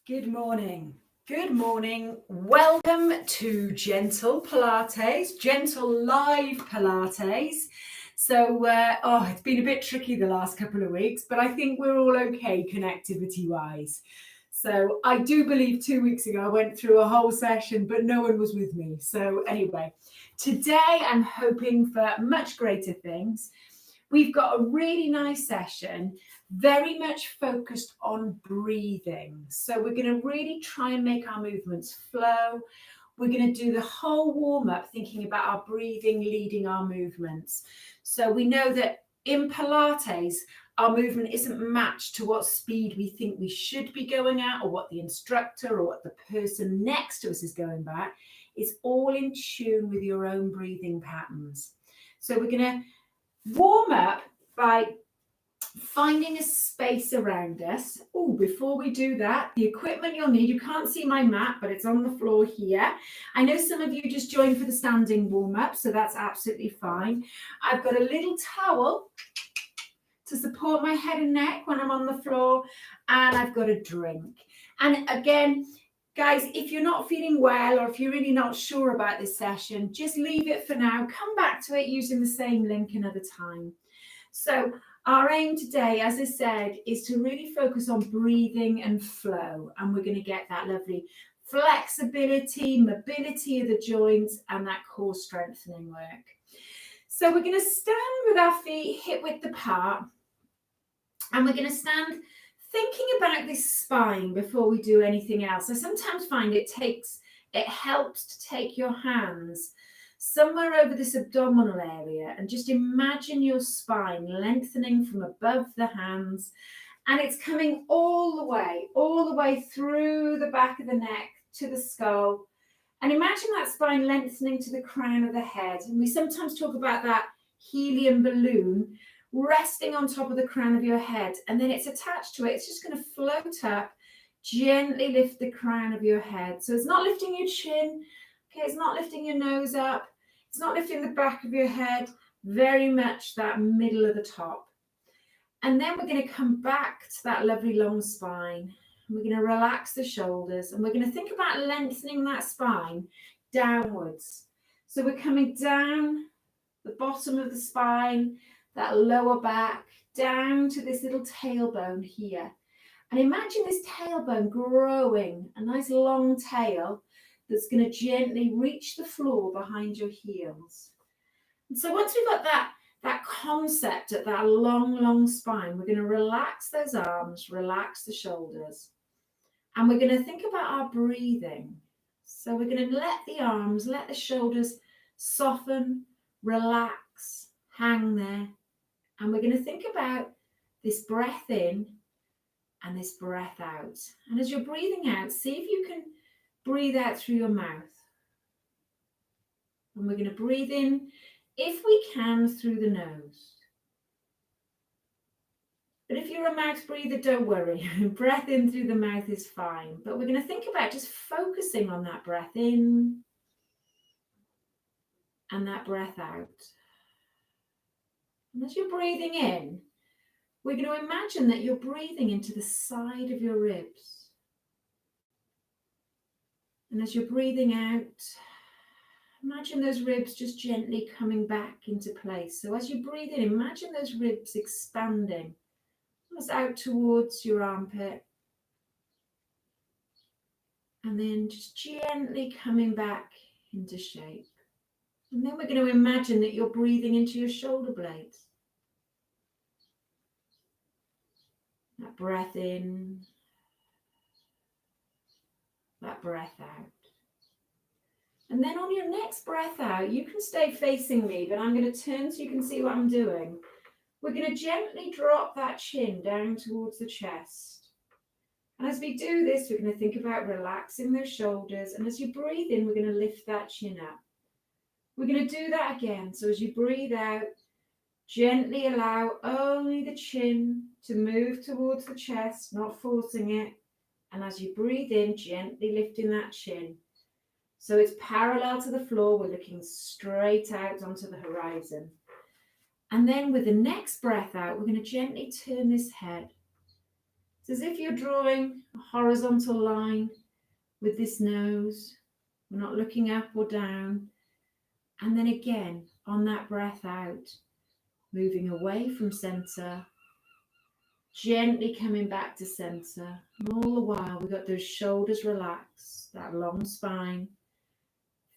Good morning. Good morning. Welcome to Gentle Pilates, Gentle Live Pilates. So, it's been a bit tricky the last couple of weeks, but I think we're all okay connectivity-wise. So I do believe 2 weeks ago I went through a whole session, but no one was with me. So anyway, today I'm hoping for much greater things. We've got a really nice session, very much focused on breathing. So we're going to really try and make our movements flow. We're going to do the whole warm-up thinking about our breathing leading our movements. So we know that in Pilates, our movement isn't matched to what speed we think we should be going at, or what the instructor or what the person next to us is going by. It's all in tune with your own breathing patterns. So we're going to warm up by finding a space around us. Oh, before we do that, the equipment you'll need, you can't see my mat, but it's on the floor here. I know some of you just joined for the standing warm-up, so that's absolutely fine. I've got a little towel to support my head and neck when I'm on the floor, and I've got a drink. And again, guys, if you're not feeling well or if you're really not sure about this session, just leave it for now. Come back to it using the same link another time. So our aim today, as I said, is to really focus on breathing and flow. And we're going to get that lovely flexibility, mobility of the joints, and that core strengthening work. So we're going to stand with our feet hip width apart. And we're going to stand thinking about this spine before we do anything else. I sometimes find it helps to take your hands somewhere over this abdominal area and just imagine your spine lengthening from above the hands, and it's coming all the way through the back of the neck to the skull. And imagine that spine lengthening to the crown of the head. And we sometimes talk about that helium balloon resting on top of the crown of your head, and then it's attached to it. It's just going to float up, gently lift the crown of your head. So it's not lifting your chin, okay, it's not lifting your nose up, it's not lifting the back of your head, very much that middle of the top. And then we're going to come back to that lovely long spine. We're going to relax the shoulders, and we're going to think about lengthening that spine downwards. So we're coming down the bottom of the spine, that lower back, down to this little tailbone here. And imagine this tailbone growing, a nice long tail that's going to gently reach the floor behind your heels. And so once we've got that concept at that long spine, we're going to relax those arms, relax the shoulders. And we're going to think about our breathing. So we're going to let the arms, let the shoulders soften, relax, hang there. And we're going to think about this breath in and this breath out. And as you're breathing out, see if you can breathe out through your mouth. And we're going to breathe in, if we can, through the nose. But if you're a mouth breather, don't worry. Breath in through the mouth is fine. But we're going to think about just focusing on that breath in and that breath out. And as you're breathing in, we're going to imagine that you're breathing into the side of your ribs. And as you're breathing out, imagine those ribs just gently coming back into place. So as you breathe in, imagine those ribs expanding, almost out towards your armpit. And then just gently coming back into shape. And then we're going to imagine that you're breathing into your shoulder blades. That breath in, that breath out. And then on your next breath out, you can stay facing me, but I'm going to turn so you can see what I'm doing. We're going to gently drop that chin down towards the chest. And as we do this, we're going to think about relaxing those shoulders. And as you breathe in, we're going to lift that chin up. We're going to do that again. So as you breathe out, gently allow only the chin to move towards the chest, not forcing it. And as you breathe in, gently lifting that chin. So it's parallel to the floor. We're looking straight out onto the horizon. And then with the next breath out, we're going to gently turn this head. It's as if you're drawing a horizontal line with this nose. We're not looking up or down. And then again, on that breath out, moving away from center, gently coming back to center. And all the while, we've got those shoulders relaxed, that long spine,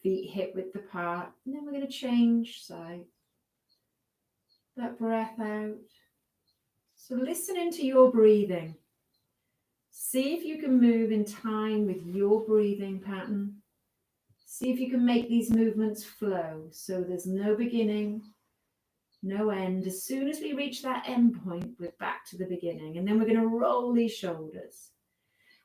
feet hip width apart. And then we're going to change side. That breath out. So listen into your breathing. See if you can move in time with your breathing pattern. See if you can make these movements flow so there's no beginning, no end. As soon as we reach that end point, we're back to the beginning. And then we're going to roll these shoulders.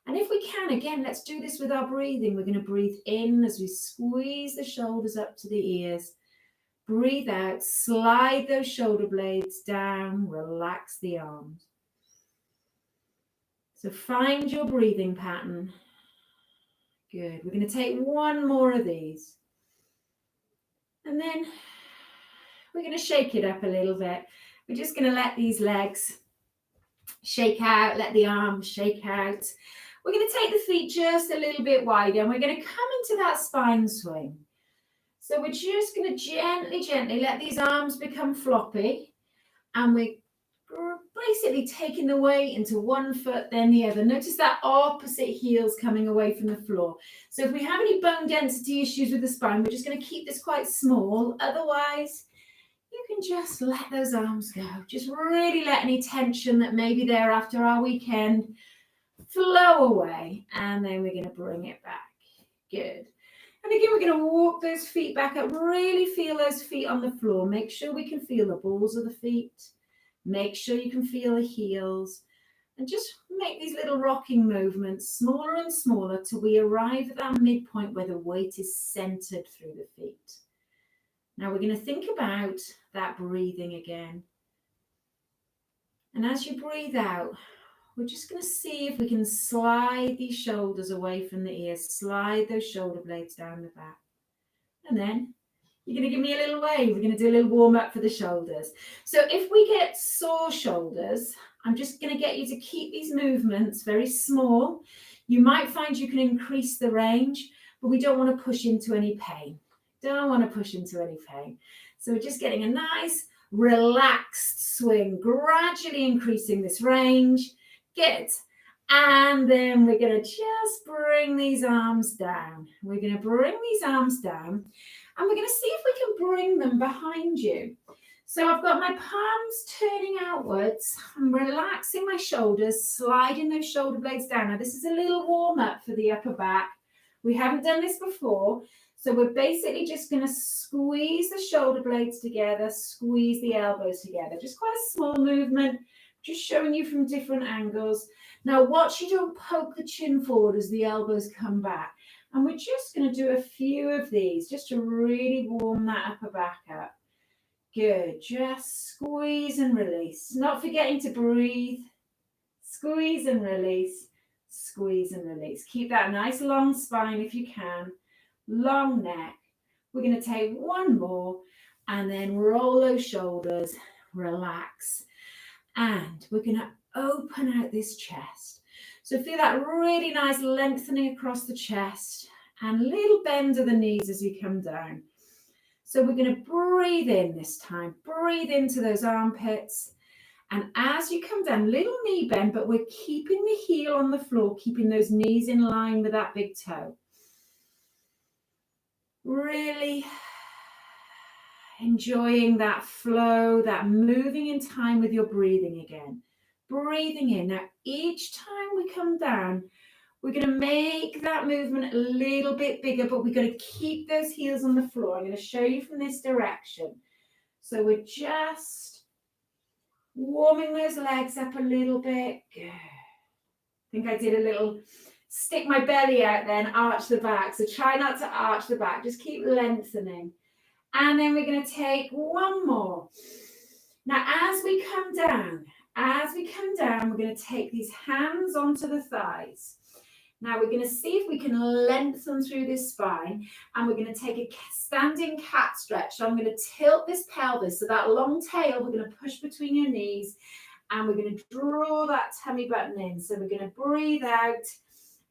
And if we can, again, let's do this with our breathing. We're going to breathe in as we squeeze the shoulders up to the ears. Breathe out, slide those shoulder blades down, relax the arms. So find your breathing pattern. Good. We're going to take one more of these. And then we're going to shake it up a little bit. We're just going to let these legs shake out, let the arms shake out. We're going to take the feet just a little bit wider and we're going to come into that spine swing. So we're just going to gently, gently let these arms become floppy and we're basically taking the weight into one foot, then the other. Notice that opposite heel's coming away from the floor. So if we have any bone density issues with the spine, we're just going to keep this quite small. Otherwise, you can just let those arms go. Just really let any tension that may be there after our weekend flow away. And then we're going to bring it back. Good. And again, we're going to walk those feet back up. Really feel those feet on the floor. Make sure we can feel the balls of the feet. Make sure you can feel the heels. And just make these little rocking movements smaller and smaller till we arrive at that midpoint where the weight is centered through the feet. Now we're going to think about that breathing again. And as you breathe out, we're just going to see if we can slide these shoulders away from the ears, slide those shoulder blades down the back. And then you're going to give me a little wave. We're going to do a little warm up for the shoulders. So if we get sore shoulders, I'm just going to get you to keep these movements very small. You might find you can increase the range, but we don't want to push into any pain. Don't want to push into any pain. So we're just getting a nice relaxed swing, gradually increasing this range. Good. And then we're going to just bring these arms down. We're going to bring these arms down and we're going to see if we can bring them behind you. So I've got my palms turning outwards. I'm relaxing my shoulders, sliding those shoulder blades down. Now this is a little warm up for the upper back. We haven't done this before. So we're basically just going to squeeze the shoulder blades together, squeeze the elbows together. Just quite a small movement, just showing you from different angles. Now watch you don't poke the chin forward as the elbows come back. And we're just going to do a few of these just to really warm that upper back up. Good. Just squeeze and release. Not forgetting to breathe. Squeeze and release. Squeeze and release. Keep that nice long spine if you can. Long neck. We're going to take one more and then roll those shoulders. Relax. And we're going to open out this chest. So feel that really nice lengthening across the chest and little bend of the knees as you come down. So we're going to breathe in this time. Breathe into those armpits. And as you come down, little knee bend, but we're keeping the heel on the floor, keeping those knees in line with that big toe. Really enjoying that flow, that moving in time with your breathing again. Breathing in. Now, each time we come down, we're going to make that movement a little bit bigger, but we're going to keep those heels on the floor. I'm going to show you from this direction. So we're just warming those legs up a little bit. Good. I think I did a little stick my belly out then, arch the back. So try not to arch the back. Just keep lengthening. And then we're going to take one more. Now, as we come down, we're going to take these hands onto the thighs. Now, we're going to see if we can lengthen through this spine. And we're going to take a standing cat stretch. So I'm going to tilt this pelvis. So that long tail, we're going to push between your knees. and we're going to draw that tummy button in. So we're going to breathe out,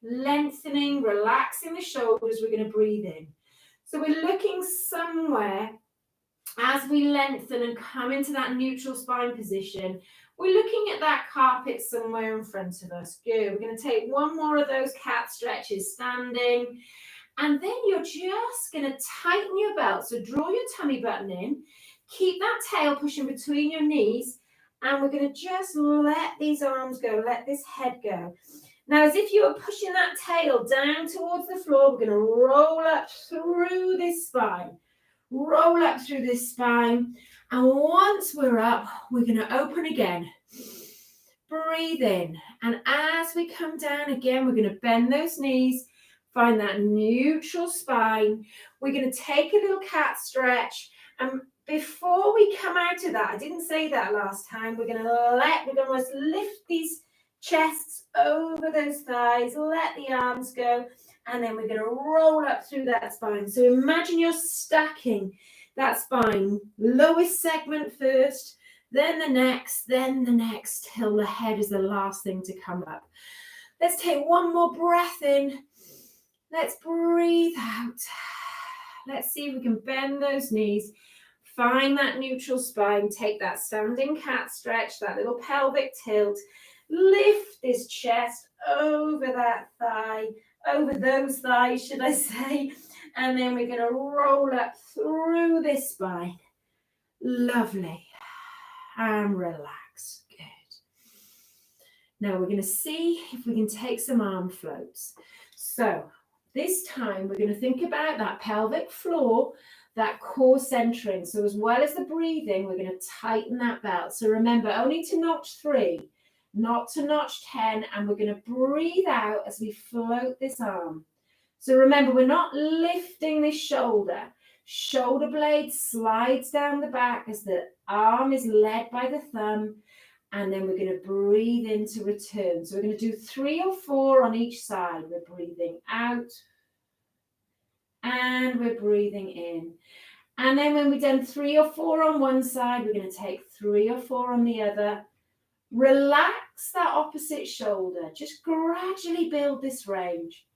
lengthening, relaxing the shoulders. We're going to breathe in. So we're looking somewhere as we lengthen and come into that neutral spine position. We're looking at that carpet somewhere in front of us. Good. We're going to take one more of those cat stretches standing. And then you're just going to tighten your belt. So draw your tummy button in. Keep that tail pushing between your knees. And we're going to just let these arms go. Let this head go. Now, as if you were pushing that tail down towards the floor, we're going to roll up through this spine. Roll up through this spine. And once we're up, we're going to open again. Breathe in. And as we come down again, we're going to bend those knees. Find that neutral spine. We're going to take a little cat stretch. And before we come out of that, I didn't say that last time, we're going to lift these chests over those thighs, let the arms go, and then we're going to roll up through that spine. So imagine you're stacking that spine, lowest segment first, then the next, till the head is the last thing to come up. Let's take one more breath in. Let's breathe out. Let's see if we can bend those knees. Find that neutral spine. Take that standing cat stretch, that little pelvic tilt. Lift this chest over that thigh, over those thighs, should I say. And then we're going to roll up through this spine. Lovely. And relax. Good. Now we're going to see if we can take some arm floats. So this time we're going to think about that pelvic floor, that core centering. So as well as the breathing, we're going to tighten that belt. So remember, only to notch 3, not to notch 10. And we're going to breathe out as we float this arm. So remember, we're not lifting this shoulder. Shoulder blade slides down the back as the arm is led by the thumb. And then we're going to breathe in to return. So we're going to do 3 or 4 on each side. We're breathing out. And we're breathing in. And then when we've done 3 or 4 on one side, we're going to take 3 or 4 on the other. Relax that opposite shoulder. Just gradually build this range.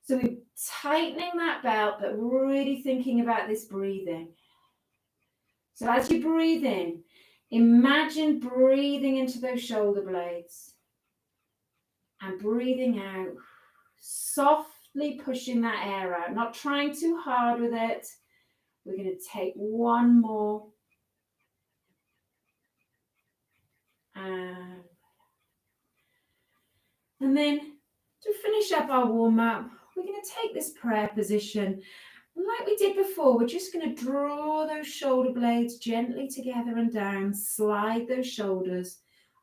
So we're tightening that belt, but really thinking about this breathing. So as you breathe in, imagine breathing into those shoulder blades. And breathing out, softly pushing that air out, not trying too hard with it. We're going to take one more. And then to finish up our warm-up, we're going to take this prayer position. Like we did before, we're just going to draw those shoulder blades gently together and down, slide those shoulders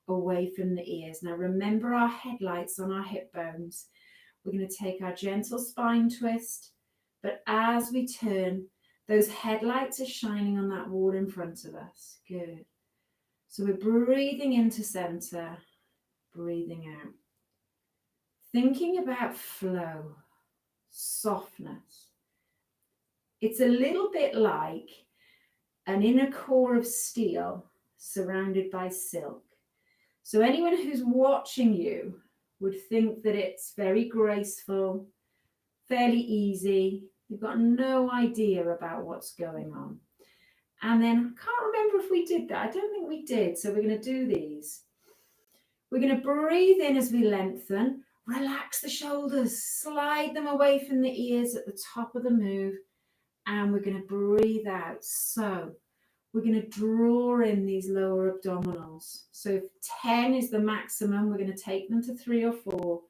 away from the ears. Now remember our headlights on our hip bones. We're going to take our gentle spine twist, but as we turn, those headlights are shining on that wall in front of us. Good. So we're breathing into center, breathing out. Thinking about flow, softness. It's a little bit like an inner core of steel surrounded by silk. So anyone who's watching you would think that it's very graceful, fairly easy. You've got no idea about what's going on. And then I can't remember if we did that. I don't think we did. So we're going to do these. We're going to breathe in as we lengthen. Relax the shoulders. Slide them away from the ears at the top of the move. And we're going to breathe out. So we're going to draw in these lower abdominals. So if 10 is the maximum, we're going to take them to 3 or 4.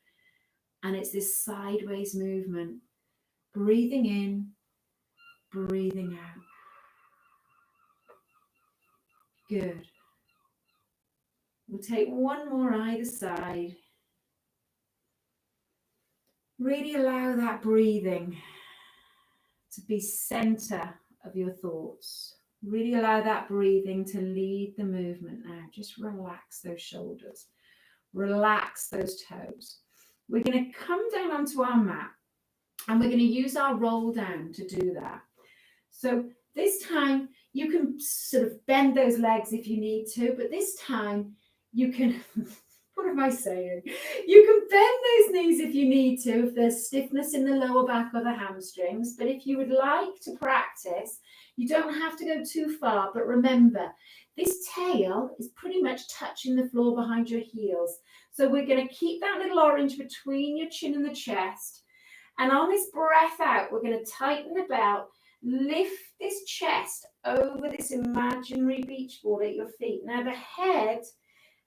And it's this sideways movement. Breathing in, breathing out. Good. We'll take one more either side. Really allow that breathing to be center of your thoughts. Really allow that breathing to lead the movement now. Just relax those shoulders. Relax those toes. We're going to come down onto our mat and we're going to use our roll down to do that. So this time you can sort of bend those legs if you need to, but this time You can, what am I saying? You can bend those knees if you need to, if there's stiffness in the lower back or the hamstrings. But if you would like to practice, you don't have to go too far. But remember, this tail is pretty much touching the floor behind your heels. So we're going to keep that little orange between your chin and the chest. And on this breath out, we're going to tighten the belt, lift this chest over this imaginary beach ball at your feet. Now the head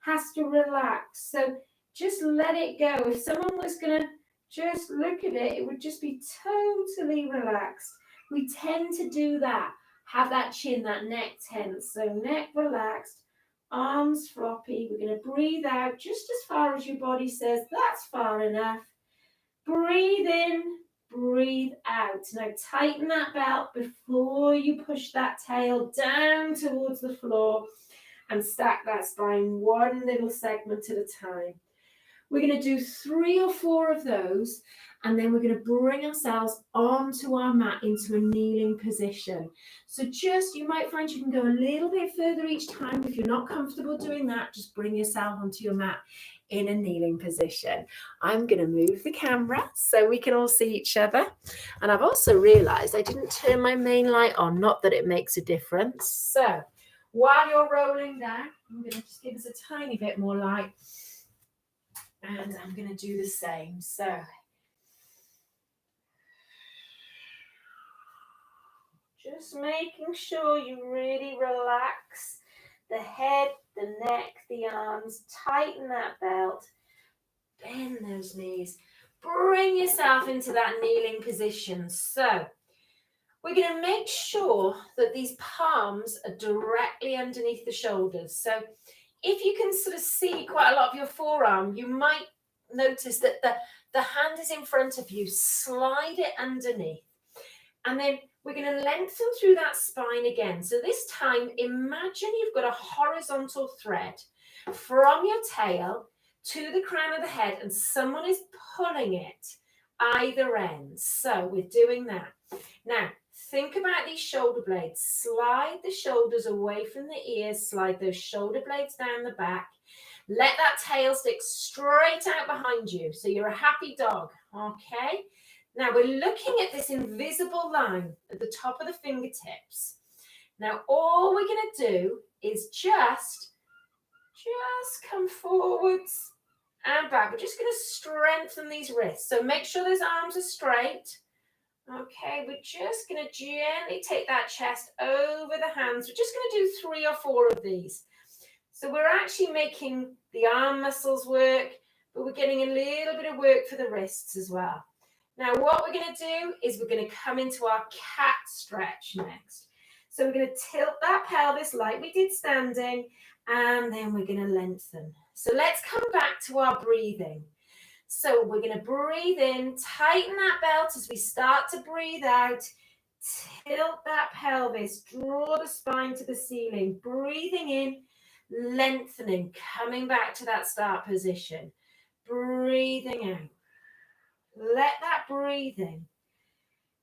has to relax. So just let it go. If someone was going to just look at it, it would just be totally relaxed. We tend to do that. Have that chin, that neck tense. So neck relaxed, arms floppy. We're going to breathe out just as far as your body says, that's far enough. Breathe in, breathe out. Now tighten that belt before you push that tail down towards the floor and stack that spine one little segment at a time. We're going to do 3 or 4 of those, and then we're going to bring ourselves onto our mat into a kneeling position. So just, you might find you can go a little bit further each time. If you're not comfortable doing that, just bring yourself onto your mat in a kneeling position. I'm going to move the camera so we can all see each other. And I've also realized I didn't turn my main light on, not that it makes a difference. So while you're rolling down, I'm going to just give us a tiny bit more light. And I'm going to do the same. So just making sure you really relax the head, the neck, the arms, tighten that belt, bend those knees, bring yourself into that kneeling position. So we're going to make sure that these palms are directly underneath the shoulders. So if you can sort of see quite a lot of your forearm, you might notice that the hand is in front of you. Slide it underneath. And then we're going to lengthen through that spine again. So this time, imagine you've got a horizontal thread from your tail to the crown of the head, and someone is pulling it either end. So we're doing that. Now, think about these shoulder blades. Slide the shoulders away from the ears. Slide those shoulder blades down the back. Let that tail stick straight out behind you. So you're a happy dog, okay? Now we're looking at this invisible line at the top of the fingertips. Now all we're going to do is just come forwards and back. We're just going to strengthen these wrists. So make sure those arms are straight. Okay, we're just going to gently take that chest over the hands. We're just going to do 3 or 4 of these. So we're actually making the arm muscles work, but we're getting a little bit of work for the wrists as well. Now, what we're going to do is we're going to come into our cat stretch next. So we're going to tilt that pelvis like we did standing, and then we're going to lengthen. So let's come back to our breathing. So we're going to breathe in, tighten that belt as we start to breathe out. Tilt that pelvis, draw the spine to the ceiling. Breathing in, lengthening, coming back to that start position. Breathing out. Let that breathing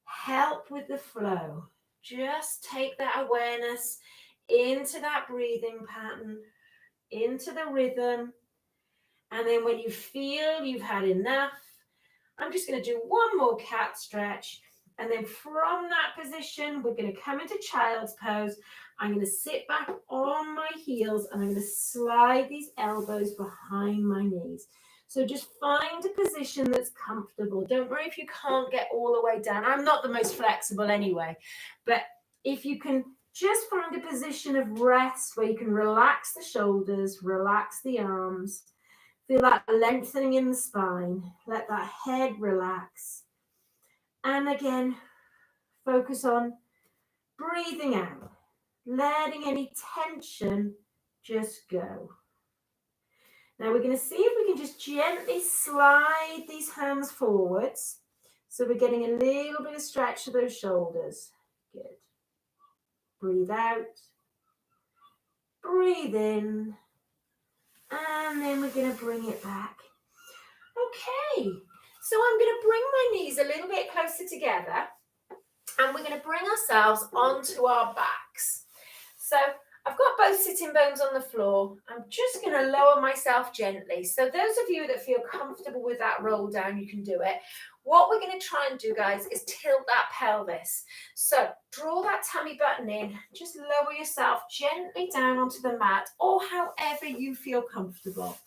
help with the flow. Just take that awareness into that breathing pattern, into the rhythm. And then when you feel you've had enough, I'm just going to do one more cat stretch. And then from that position, we're going to come into child's pose. I'm going to sit back on my heels and I'm going to slide these elbows behind my knees. So just find a position that's comfortable. Don't worry if you can't get all the way down. I'm not the most flexible anyway. But if you can just find a position of rest where you can relax the shoulders, relax the arms. Feel that lengthening in the spine. Let that head relax. And again, focus on breathing out. Letting any tension just go. Now we're going to see if we can just gently slide these hands forwards. So we're getting a little bit of stretch to those shoulders. Good. Breathe out. Breathe in. And then we're going to bring it back. Okay. So I'm going to bring my knees a little bit closer together. And we're going to bring ourselves onto our backs. So I've got both sitting bones on the floor. I'm just going to lower myself gently. So those of you that feel comfortable with that roll down, you can do it. What we're going to try and do, guys, is tilt that pelvis. So draw that tummy button in. Just lower yourself gently down onto the mat or however you feel comfortable.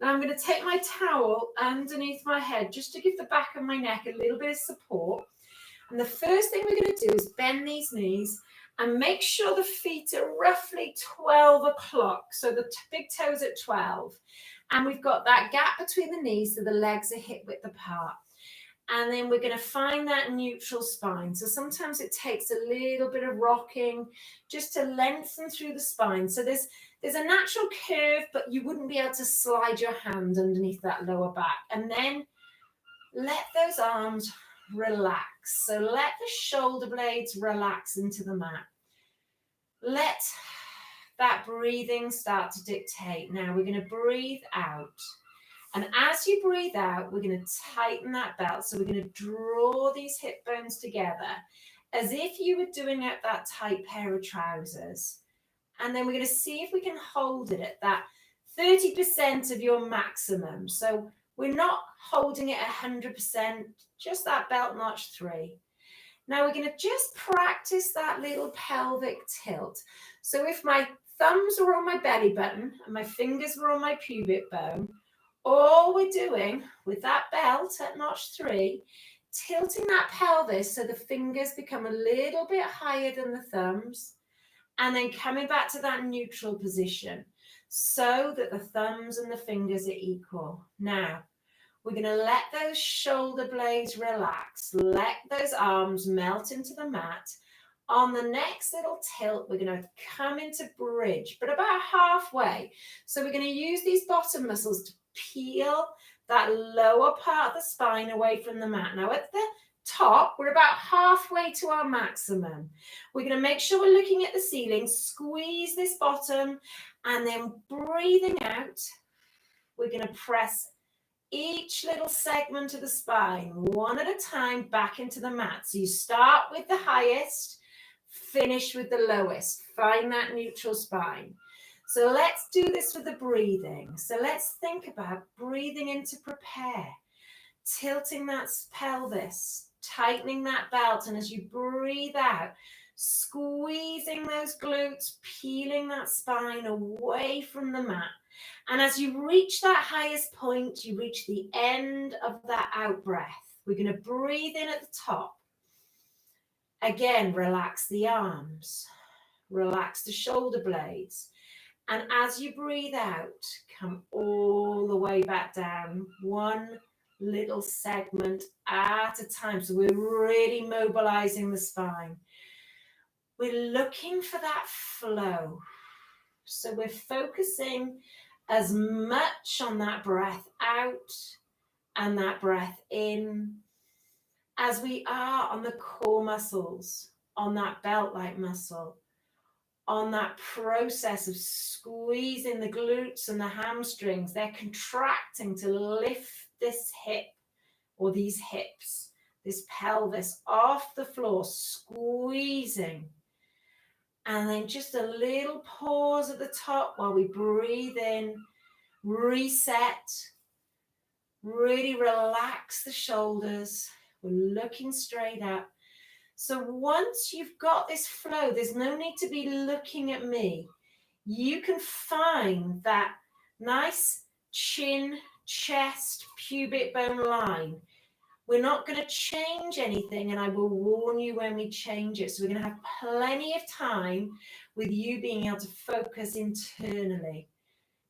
Now I'm going to take my towel underneath my head just to give the back of my neck a little bit of support. And the first thing we're going to do is bend these knees and make sure the feet are roughly 12 o'clock. So the big toes at 12. And we've got that gap between the knees so the legs are hip width apart. And then we're going to find that neutral spine. So sometimes it takes a little bit of rocking just to lengthen through the spine. So there's a natural curve, but you wouldn't be able to slide your hand underneath that lower back. And then let those arms relax. So let the shoulder blades relax into the mat. Let that breathing start to dictate. Now we're going to breathe out. And as you breathe out, we're going to tighten that belt. So we're going to draw these hip bones together as if you were doing out that tight pair of trousers. And then we're going to see if we can hold it at that 30% of your maximum. So we're not holding it 100%, just that belt notch 3. Now we're going to just practice that little pelvic tilt. So if my thumbs were on my belly button and my fingers were on my pubic bone, all we're doing with that belt at notch 3, tilting that pelvis so the fingers become a little bit higher than the thumbs, and then coming back to that neutral position so that the thumbs and the fingers are equal. Now, we're going to let those shoulder blades relax. Let those arms melt into the mat. On the next little tilt, we're going to come into bridge, but about halfway. So we're going to use these bottom muscles to peel that lower part of the spine away from the mat. Now at the top, we're about halfway to our maximum. We're going to make sure we're looking at the ceiling, squeeze this bottom, and then breathing out, we're going to press each little segment of the spine, one at a time, back into the mat. So you start with the highest, finish with the lowest. Find that neutral spine. So let's do this with the breathing. So let's think about breathing in to prepare, tilting that pelvis, tightening that belt, and as you breathe out, squeezing those glutes, peeling that spine away from the mat. And as you reach that highest point, you reach the end of that out breath. We're going to breathe in at the top. Again, relax the arms, relax the shoulder blades. And as you breathe out, come all the way back down, one little segment at a time. So we're really mobilizing the spine. We're looking for that flow. So we're focusing as much on that breath out and that breath in as we are on the core muscles, on that belt-like muscle, on that process of squeezing the glutes and the hamstrings. They're contracting to lift this hip or these hips, this pelvis off the floor, squeezing. And then just a little pause at the top while we breathe in, reset, really relax the shoulders. We're looking straight up. So once you've got this flow, there's no need to be looking at me. You can find that nice chin, chest, pubic bone line. We're not going to change anything, and I will warn you when we change it. So we're going to have plenty of time with you being able to focus internally.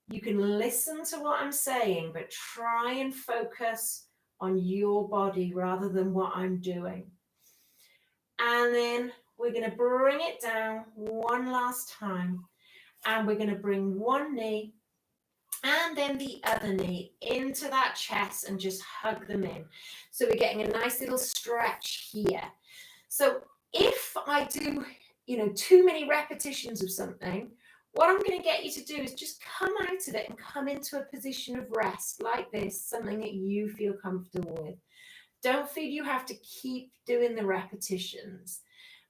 You can listen to what I'm saying, but try and focus on your body rather than what I'm doing. And then we're going to bring it down one last time. And we're going to bring one knee and then the other knee into that chest and just hug them in. So we're getting a nice little stretch here. So if I do, too many repetitions of something, what I'm going to get you to do is just come out of it and come into a position of rest like this, something that you feel comfortable with. Don't feel you have to keep doing the repetitions.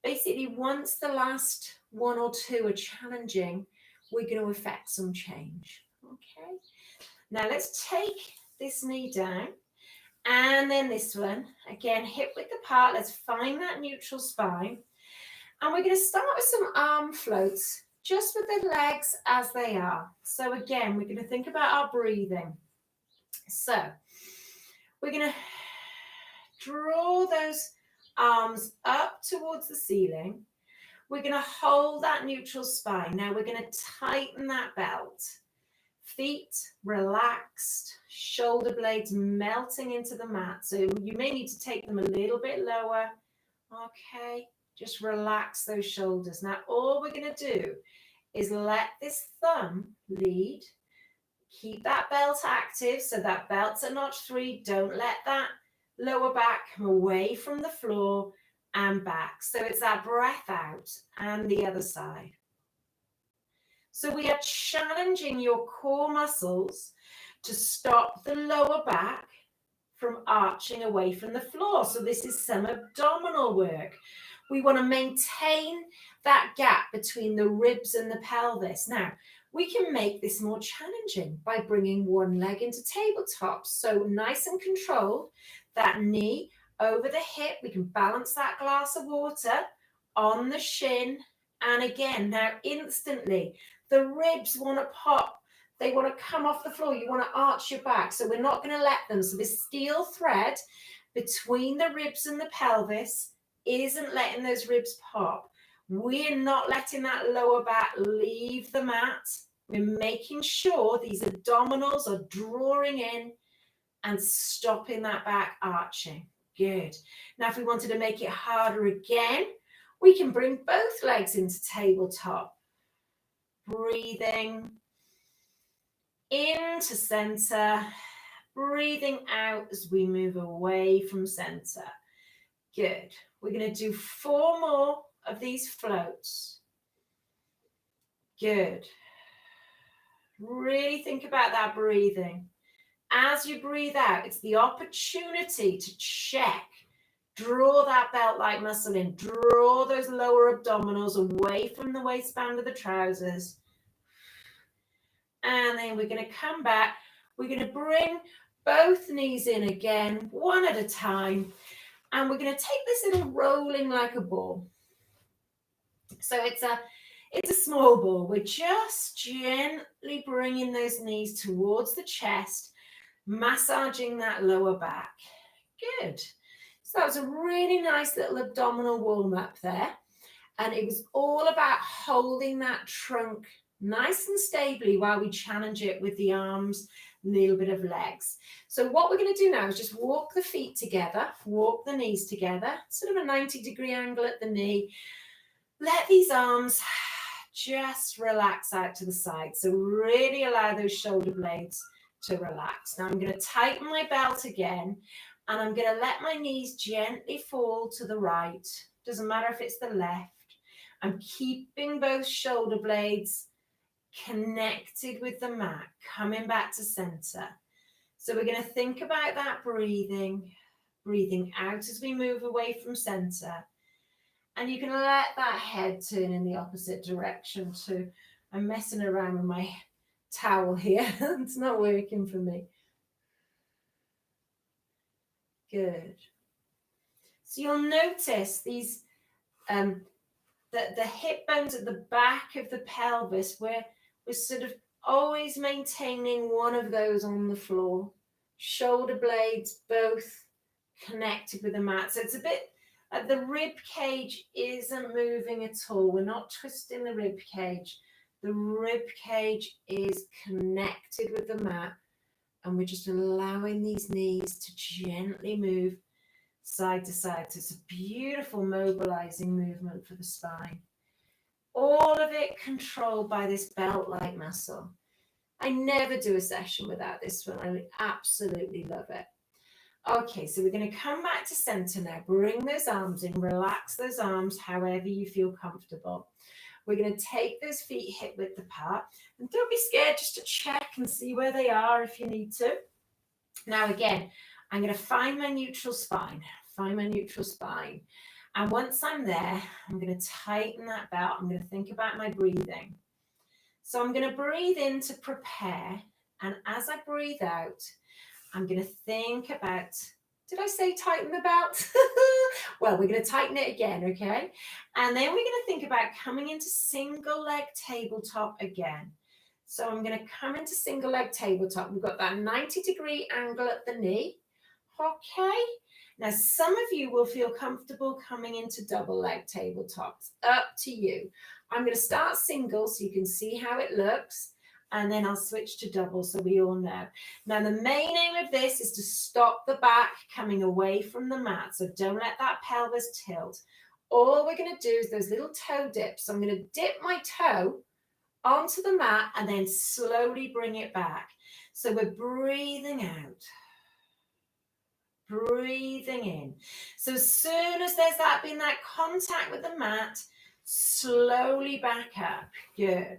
basically once the last one or two are challenging, we're going to effect some change. Okay. Now let's take this knee down and then this one. Again, hip width apart. Let's find that neutral spine. And we're going to start with some arm floats, just with the legs as they are. So again, we're going to think about our breathing. So we're going to draw those arms up towards the ceiling. We're going to hold that neutral spine. Now we're going to tighten that belt. Feet relaxed, shoulder blades melting into the mat. So you may need to take them a little bit lower. Okay, just relax those shoulders. Now all we're going to do is let this thumb lead. Keep that belt active, so that belt's at notch 3. Don't let that lower back come away from the floor and back. So it's that breath out and the other side. So we are challenging your core muscles to stop the lower back from arching away from the floor. So this is some abdominal work. We want to maintain that gap between the ribs and the pelvis. Now, we can make this more challenging by bringing one leg into tabletops. So nice and controlled, that knee over the hip. We can balance that glass of water on the shin. And again, now instantly, the ribs want to pop. They want to come off the floor. You want to arch your back. So we're not going to let them. So this steel thread between the ribs and the pelvis isn't letting those ribs pop. We're not letting that lower back leave the mat. We're making sure these abdominals are drawing in and stopping that back arching. Good. Now, if we wanted to make it harder again, we can bring both legs into tabletop. Breathing into center, breathing out as we move away from center. Good. We're going to do 4 more of these floats. Good. Really think about that breathing. As you breathe out, it's the opportunity to check. Draw that belt-like muscle in. Draw those lower abdominals away from the waistband of the trousers. And then we're going to come back. We're going to bring both knees in again, one at a time. And we're going to take this little rolling like a ball. So it's a small ball. We're just gently bringing those knees towards the chest, massaging that lower back. Good. So that was a really nice little abdominal warm-up there. And it was all about holding that trunk nice and stably while we challenge it with the arms, a little bit of legs. So what we're going to do now is just walk the feet together, walk the knees together, sort of a 90-degree angle at the knee. Let these arms just relax out to the side. So really allow those shoulder blades to relax. Now I'm going to tighten my belt again, and I'm going to let my knees gently fall to the right. Doesn't matter if it's the left. I'm keeping both shoulder blades connected with the mat, coming back to center. So we're going to think about that breathing out as we move away from center. And you can let that head turn in the opposite direction too. I'm messing around with my towel here. It's not working for me. Good. So you'll notice these, the hip bones at the back of the pelvis, we're sort of always maintaining one of those on the floor. Shoulder blades both connected with the mat. So it's a bit, the rib cage isn't moving at all. We're not twisting the rib cage. The rib cage is connected with the mat, and we're just allowing these knees to gently move side to side. So it's a beautiful mobilizing movement for the spine. All of it controlled by this belt-like muscle. I never do a session without this one. I absolutely love it. Okay, so we're going to come back to center now. Bring those arms in, relax those arms however you feel comfortable. We're going to take those feet hip width apart. And don't be scared, just to check and see where they are if you need to. Now again, I'm going to find my neutral spine. And once I'm there, I'm going to tighten that belt. I'm going to think about my breathing. So I'm going to breathe in to prepare. And as I breathe out, I'm going to think about, did I say tighten the belt? Well, we're going to tighten it again, okay? And then we're going to think about coming into single leg tabletop again. So I'm going to come into single leg tabletop. We've got that 90-degree angle at the knee, okay? Now, some of you will feel comfortable coming into double leg tabletops. Up to you. I'm going to start single so you can see how it looks, and then I'll switch to double so we all know. Now, the main aim of this is to stop the back coming away from the mat, so don't let that pelvis tilt. All we're going to do is those little toe dips. So I'm going to dip my toe onto the mat and then slowly bring it back. So we're breathing out. Breathing in. So as soon as there's been that contact with the mat, slowly back up. Good.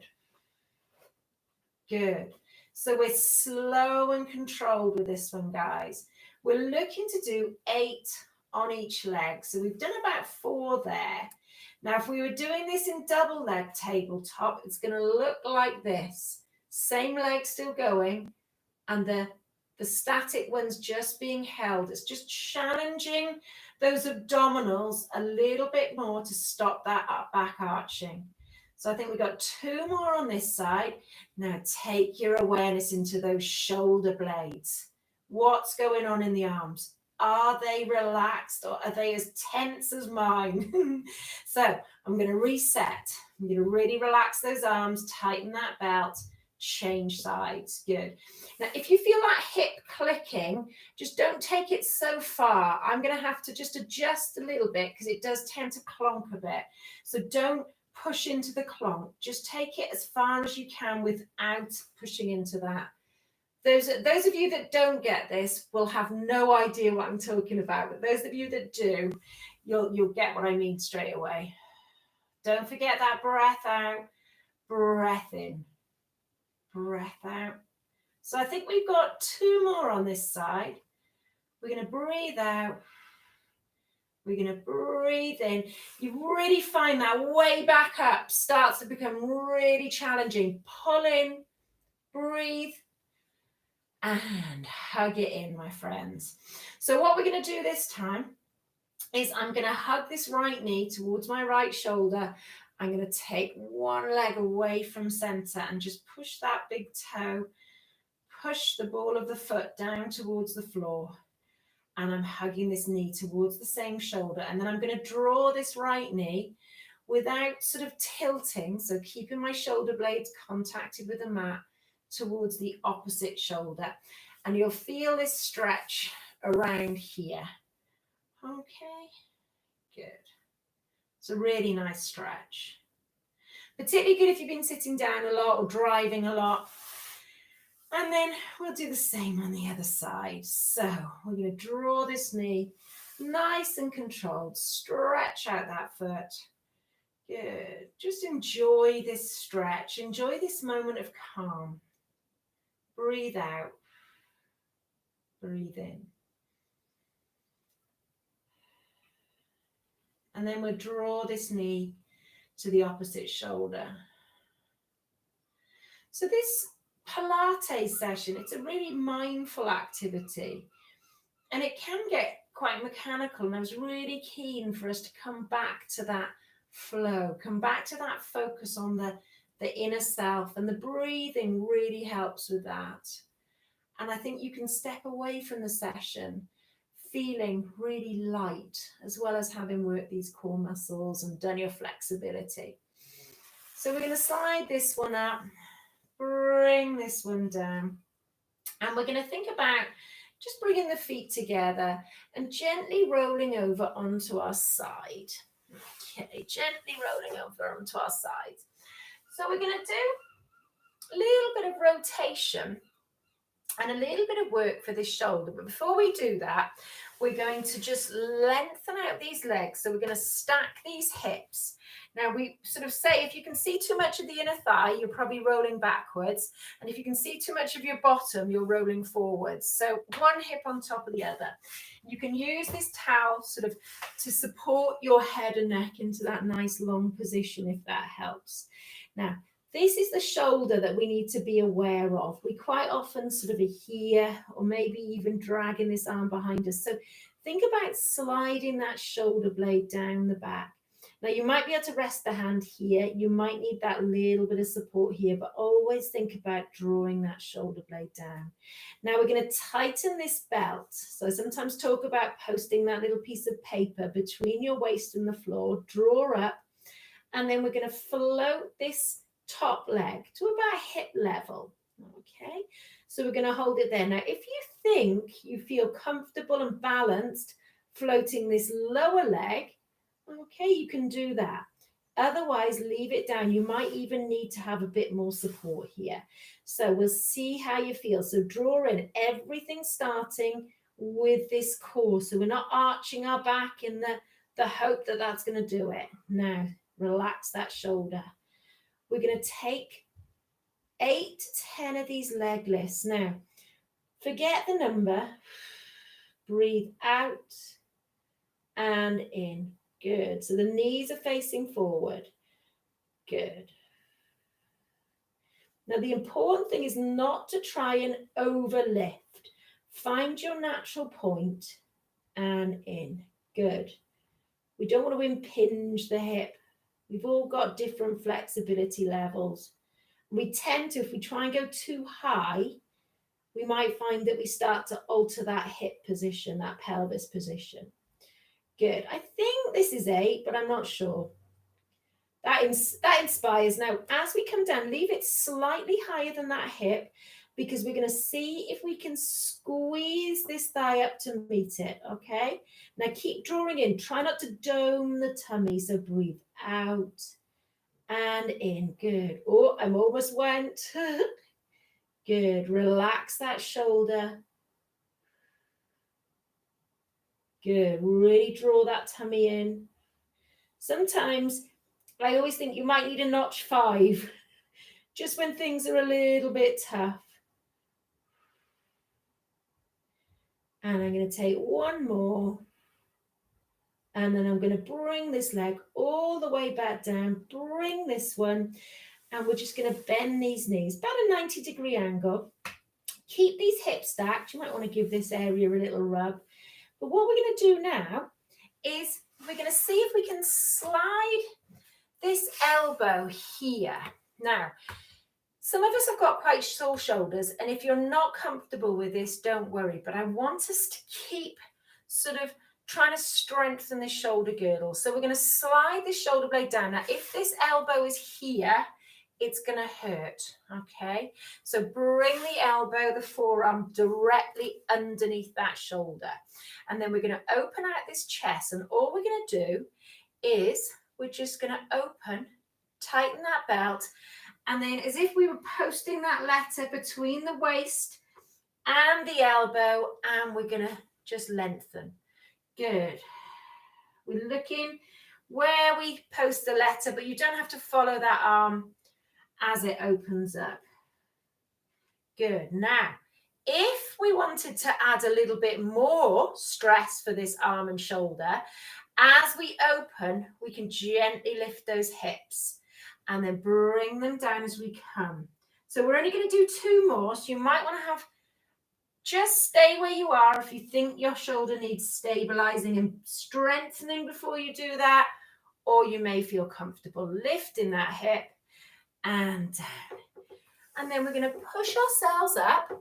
Good. So we're slow and controlled with this one, guys. We're looking to do 8 on each leg. So we've done about 4 there. Now, if we were doing this in double leg tabletop, it's going to look like this. Same leg still going, and the static one's just being held. It's just challenging those abdominals a little bit more to stop that back arching. So I think we've got 2 more on this side. Now take your awareness into those shoulder blades. What's going on in the arms? Are they relaxed or are they as tense as mine? So I'm going to reset. I'm going to really relax those arms, tighten that belt, change sides. Good. Now, if you feel that hip clicking, just don't take it so far. I'm going to have to just adjust a little bit because it does tend to clonk a bit. So don't push into the clonk. Just take it as far as you can without pushing into that. Those of you that don't get this will have no idea what I'm talking about. But those of you that do, you'll get what I mean straight away. Don't forget that breath out, breath in. Breath out. So I think we've got 2 more on this side. We're going to breathe out. We're going to breathe in. You really find that way back up starts to become really challenging. Pull in, breathe, and hug it in, my friends. So what we're going to do this time is I'm going to hug this right knee towards my right shoulder. I'm going to take one leg away from center and just push that big toe, push the ball of the foot down towards the floor. And I'm hugging this knee towards the same shoulder. And then I'm going to draw this right knee without sort of tilting. So keeping my shoulder blades contacted with the mat towards the opposite shoulder. And you'll feel this stretch around here. Okay, good. It's a really nice stretch. Particularly good if you've been sitting down a lot or driving a lot. And then we'll do the same on the other side. So we're going to draw this knee nice and controlled. Stretch out that foot. Good. Just enjoy this stretch. Enjoy this moment of calm. Breathe out. Breathe in. And then we'll draw this knee to the opposite shoulder. So this Pilates session, it's a really mindful activity. And it can get quite mechanical. And I was really keen for us to come back to that flow, come back to that focus on the inner self. And the breathing really helps with that. And I think you can step away from the session feeling really light, as well as having worked these core muscles and done your flexibility. So we're going to slide this one up, bring this one down, and we're going to think about just bringing the feet together and gently rolling over onto our side. Okay, gently rolling over onto our sides. So we're going to do a little bit of rotation and a little bit of work for this shoulder. But before we do that, we're going to just lengthen out these legs. So we're going to stack these hips. Now we sort of say, if you can see too much of the inner thigh, you're probably rolling backwards. And if you can see too much of your bottom, you're rolling forwards. So one hip on top of the other. You can use this towel sort of to support your head and neck into that nice long position, if that helps. Now, this is the shoulder that we need to be aware of. We quite often sort of adhere or maybe even dragging this arm behind us. So think about sliding that shoulder blade down the back. Now you might be able to rest the hand here. You might need that little bit of support here, but always think about drawing that shoulder blade down. Now we're going to tighten this belt. So sometimes talk about posting that little piece of paper between your waist and the floor, draw up, and then we're going to float this top leg to about hip level. Okay, so we're going to hold it there. Now, if you think you feel comfortable and balanced floating this lower leg, okay, you can do that. Otherwise, leave it down. You might even need to have a bit more support here. So we'll see how you feel. So draw in everything starting with this core. So we're not arching our back in the hope that that's going to do it. Now, relax that shoulder. We're going to take 8 to 10 of these leg lifts. Now, forget the number. Breathe out and in. Good. So the knees are facing forward. Good. Now, the important thing is not to try and overlift. Find your natural point and in. Good. We don't want to impinge the hip. We've all got different flexibility levels. We tend to, if we try and go too high, we might find that we start to alter that hip position, that pelvis position. Good. I think this is 8, but I'm not sure. That inspires. Now, as we come down, leave it slightly higher than that hip, because we're going to see if we can squeeze this thigh up to meet it, okay? Now, keep drawing in. Try not to dome the tummy, so breathe out and in. Good. Oh, I'm almost went. Good. Relax that shoulder. Good. Really draw that tummy in. Sometimes I always think you might need a notch 5, just when things are a little bit tough. And I'm going to take one more. And then I'm going to bring this leg all the way back down. Bring this one. And we're just going to bend these knees, about a 90-degree angle. Keep these hips stacked. You might want to give this area a little rub. But what we're going to do now is we're going to see if we can slide this elbow here. Now, some of us have got quite sore shoulders, and if you're not comfortable with this, don't worry. But I want us to keep sort of trying to strengthen the shoulder girdle. So we're going to slide this shoulder blade down. Now, if this elbow is here, it's going to hurt, okay? So bring the elbow, the forearm directly underneath that shoulder. And then we're going to open out this chest. And all we're going to do is we're just going to open, tighten that belt. And then as if we were posting that letter between the waist and the elbow, and we're going to just lengthen. Good. We're looking where we post the letter, but you don't have to follow that arm as it opens up. Good. Now, if we wanted to add a little bit more stress for this arm and shoulder, as we open, we can gently lift those hips and then bring them down as we come. So we're only going to do 2 more. So you might want to have, just stay where you are if you think your shoulder needs stabilizing and strengthening before you do that, or you may feel comfortable lifting that hip and down. And then we're going to push ourselves up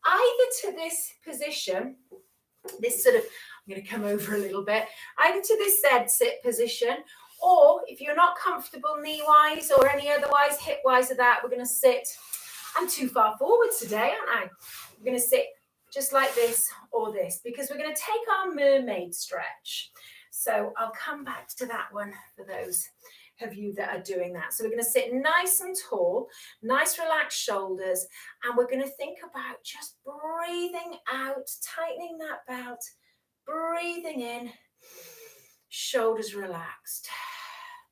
either to this position, this sort of, I'm going to come over a little bit, either to this Z sit position, or if you're not comfortable knee-wise or any otherwise hip-wise of that, we're going to sit. I'm too far forward today, aren't I? We're going to sit just like this or this, because we're going to take our mermaid stretch. So I'll come back to that one for those of you that are doing that. So we're going to sit nice and tall, nice relaxed shoulders, and we're going to think about just breathing out, tightening that belt, breathing in, shoulders relaxed.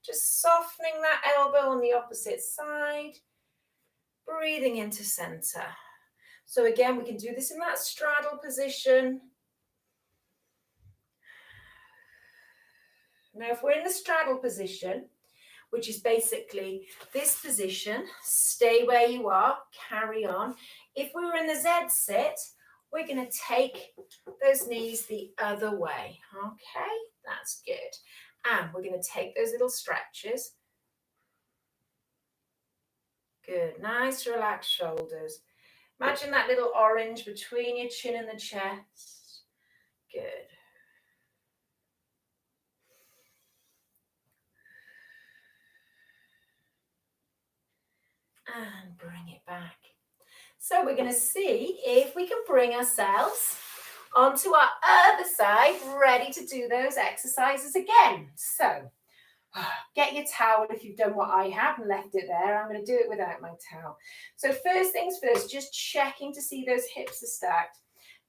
Just softening that elbow on the opposite side, breathing into center. So again, we can do this in that straddle position. Now, if we're in the straddle position, which is basically this position, stay where you are, carry on. If we were in the Z sit, we're going to take those knees the other way. Okay, that's good. And we're going to take those little stretches. Good, nice relaxed shoulders. Imagine that little orange between your chin and the chest. Good. And bring it back. So we're going to see if we can bring ourselves onto our other side, ready to do those exercises again. So get your towel if you've done what I have and left it there. I'm going to do it without my towel. So first things first, just checking to see those hips are stacked.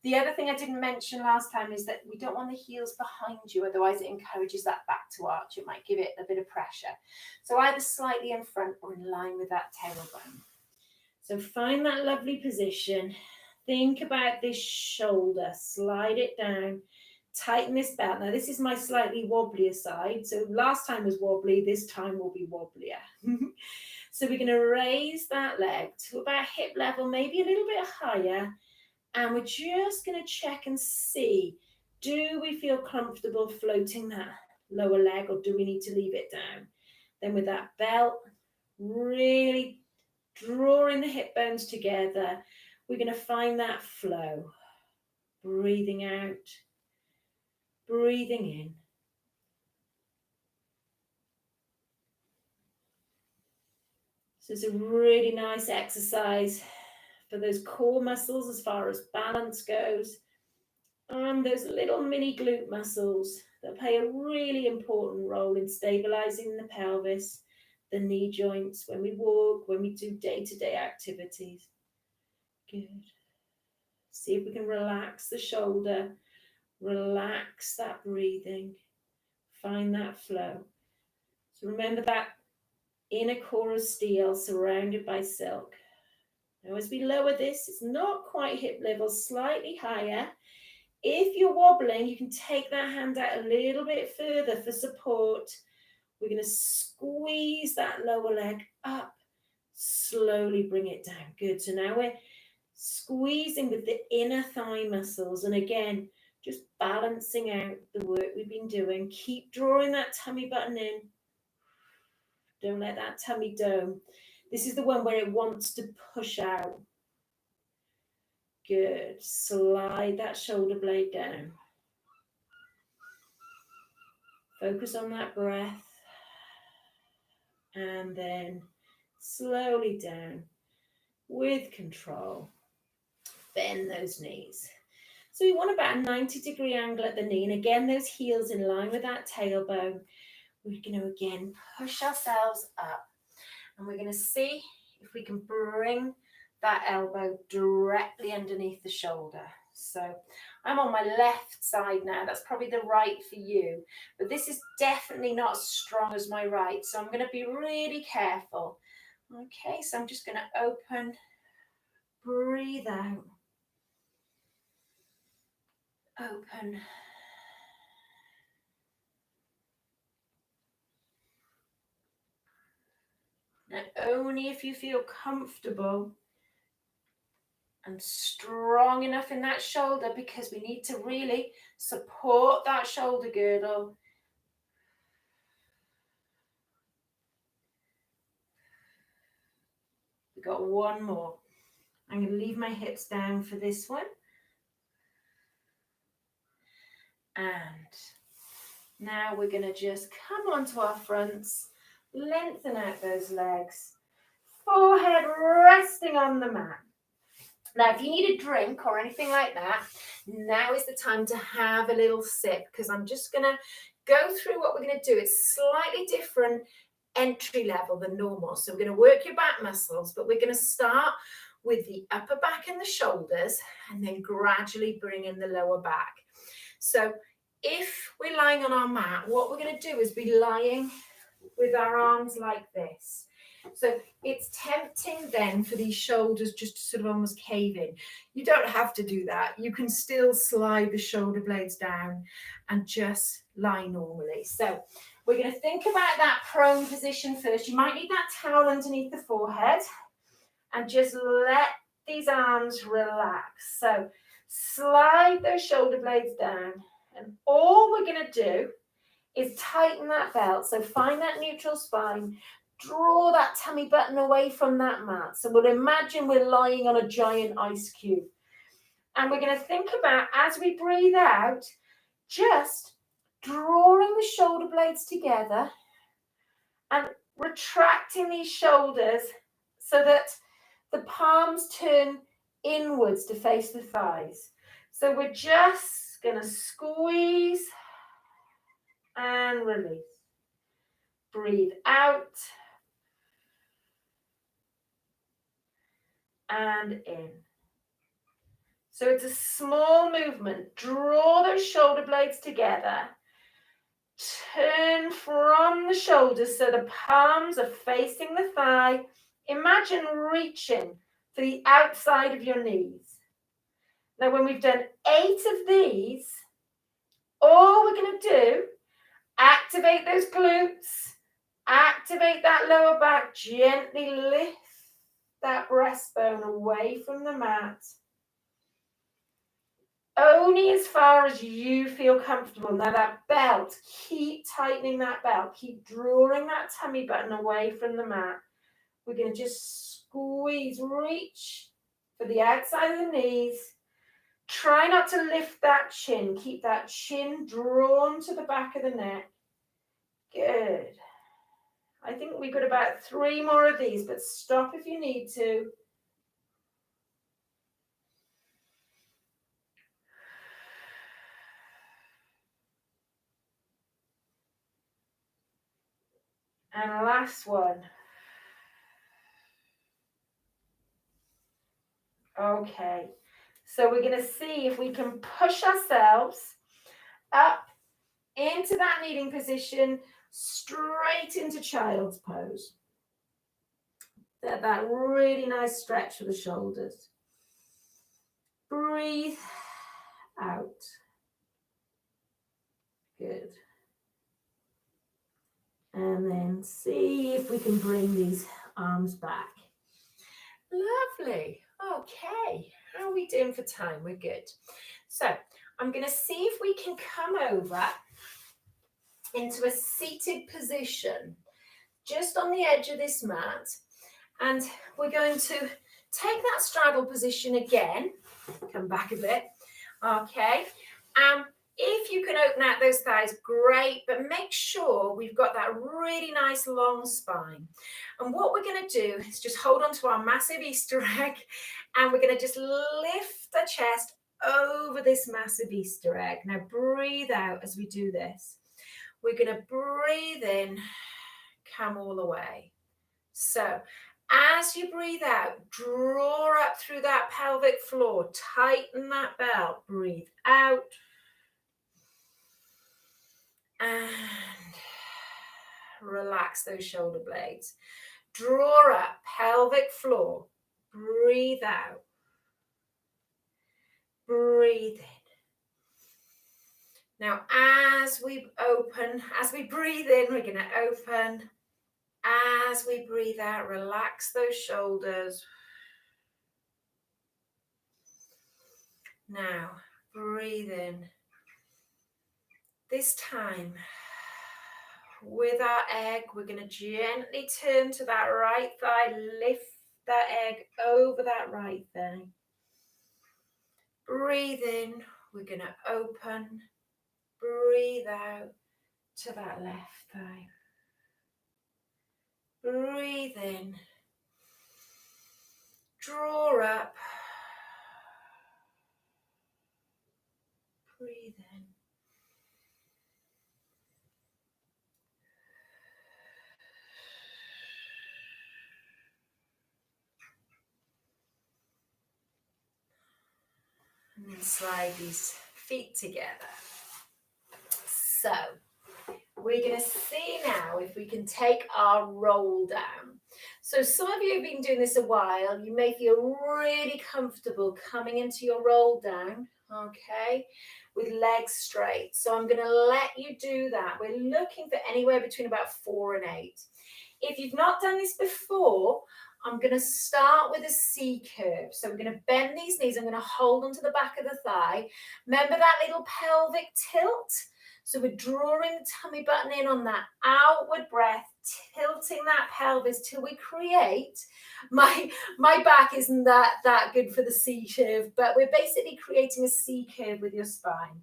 The other thing I didn't mention last time is that we don't want the heels behind you, otherwise it encourages that back to arch. It might give it a bit of pressure. So either slightly in front or in line with that tailbone. So find that lovely position. Think about this shoulder, slide it down, tighten this belt. Now this is my slightly wobblier side. So last time was wobbly, this time will be wobblier. So we're going to raise that leg to about hip level, maybe a little bit higher. And we're just going to check and see, do we feel comfortable floating that lower leg or do we need to leave it down? Then with that belt, really drawing the hip bones together, we're going to find that flow. Breathing out, breathing in. So it's a really nice exercise for those core muscles as far as balance goes. And those little mini glute muscles that play a really important role in stabilizing the pelvis, the knee joints, when we walk, when we do day-to-day activities. Good. See if we can relax the shoulder, relax that breathing, find that flow. So remember that inner core of steel surrounded by silk. Now as we lower this, it's not quite hip level, slightly higher. If you're wobbling, you can take that hand out a little bit further for support. We're going to squeeze that lower leg up, slowly bring it down. Good. So now we're squeezing with the inner thigh muscles. And again, just balancing out the work we've been doing. Keep drawing that tummy button in. Don't let that tummy dome. This is the one where it wants to push out. Good. Slide that shoulder blade down. Focus on that breath. And then slowly down with control. Bend those knees. So we want about a 90-degree angle at the knee. And again, those heels in line with that tailbone. We're going to again push ourselves up. And we're going to see if we can bring that elbow directly underneath the shoulder. So I'm on my left side now. That's probably the right for you. But this is definitely not as strong as my right. So I'm going to be really careful. Okay, so I'm just going to open, breathe out. Open. And only if you feel comfortable and strong enough in that shoulder, because we need to really support that shoulder girdle. We've got one more. I'm going to leave my hips down for this one. And now we're going to just come onto our fronts, lengthen out those legs, forehead resting on the mat. Now, if you need a drink or anything like that, now is the time to have a little sip, because I'm just going to go through what we're going to do. It's slightly different entry level than normal. So we're going to work your back muscles, but we're going to start with the upper back and the shoulders, and then gradually bring in the lower back. So if we're lying on our mat, what we're going to do is be lying with our arms like this. So it's tempting then for these shoulders just to sort of almost cave in. You don't have to do that. You can still slide the shoulder blades down and just lie normally. So we're going to think about that prone position first. You might need that towel underneath the forehead and just let these arms relax. So slide those shoulder blades down, and all we're going to do is tighten that belt. So find that neutral spine, draw that tummy button away from that mat. So we'll imagine we're lying on a giant ice cube. And we're going to think about, as we breathe out, just drawing the shoulder blades together and retracting these shoulders so that the palms turn inwards to face the thighs. So we're just going to squeeze and release. Breathe out and in. So it's a small movement. Draw those shoulder blades together. Turn from the shoulders so the palms are facing the thigh. Imagine reaching for the outside of your knees. Now, when we've done 8 of these, all we're going to do, activate those glutes, activate that lower back, gently lift that breastbone away from the mat. Only as far as you feel comfortable. Now that belt, keep tightening that belt. Keep drawing that tummy button away from the mat. We're going to just squeeze, reach for the outside of the knees. Try not to lift that chin. Keep that chin drawn to the back of the neck. Good. I think we've got about 3 more of these, but stop if you need to. And last one. Okay, so we're going to see if we can push ourselves up into that kneeling position, straight into child's pose. That really nice stretch for the shoulders. Breathe out. Good. And then see if we can bring these arms back. Lovely. Okay. How are we doing for time? We're good. So I'm going to see if we can come over into a seated position just on the edge of this mat. And we're going to take that straddle position again. Come back a bit. Okay. If you can open out those thighs, great, but make sure we've got that really nice long spine. And what we're going to do is just hold on to our massive Easter egg, and we're going to just lift the chest over this massive Easter egg. Now breathe out as we do this. We're going to breathe in, come all the way. So as you breathe out, draw up through that pelvic floor, tighten that belt, breathe out. And relax those shoulder blades. Draw up, pelvic floor. Breathe out. Breathe in. Now, as we breathe in, we're going to open. As we breathe out, relax those shoulders. Now, breathe in. This time, with our egg, we're going to gently turn to that right thigh, lift that egg over that right thigh. Breathe in, we're going to open, breathe out to that left thigh. Breathe in, draw up, breathe in. slide these feet together. So we're going to see now if we can take our roll down. So some of you have been doing this a while. You may feel really comfortable coming into your roll down, okay, with legs straight. So I'm going to let you do that. We're looking for anywhere between about 4 and 8. If you've not done this before, I'm going to start with a C curve. So I'm going to bend these knees. I'm going to hold onto the back of the thigh. Remember that little pelvic tilt? So we're drawing the tummy button in on that outward breath, tilting that pelvis till we create. My back isn't that good for the C curve, but we're basically creating a C curve with your spine.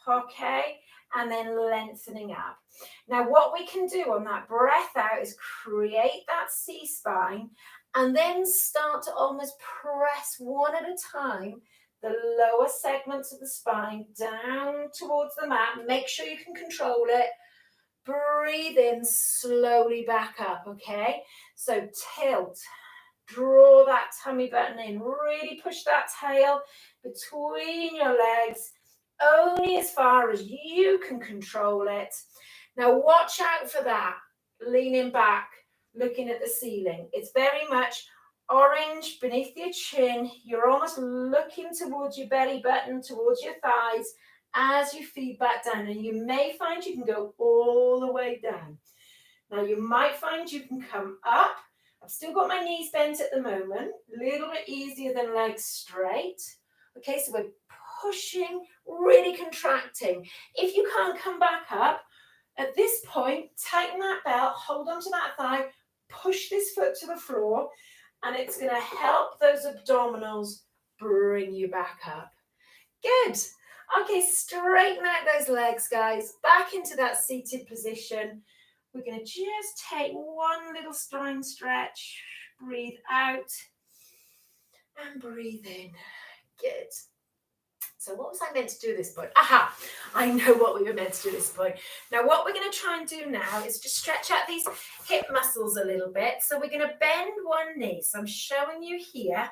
Okay, and then lengthening up. Now what we can do on that breath out is create that C spine and then start to almost press one at a time the lower segments of the spine down towards the mat. Make sure you can control it. Breathe in, slowly back up, okay? So tilt, draw that tummy button in, really push that tail between your legs, only as far as you can control it. Now watch out for that, leaning back, looking at the ceiling. It's very much orange beneath your chin. You're almost looking towards your belly button, towards your thighs as you feed back down. And you may find you can go all the way down. Now you might find you can come up. I've still got my knees bent at the moment, a little bit easier than legs straight. Okay, so we're pushing, really contracting. If you can't come back up, at this point, tighten that belt, hold onto that thigh, push this foot to the floor, and it's going to help those abdominals bring you back up. Good. Okay, straighten out those legs, guys. Back into that seated position. We're going to just take one little spine stretch. Breathe out and breathe in. Good. So what was I meant to do at this point? Aha, I know what we were meant to do at this point. Now what we're going to try and do now is just stretch out these hip muscles a little bit. So we're going to bend one knee. So I'm showing you here,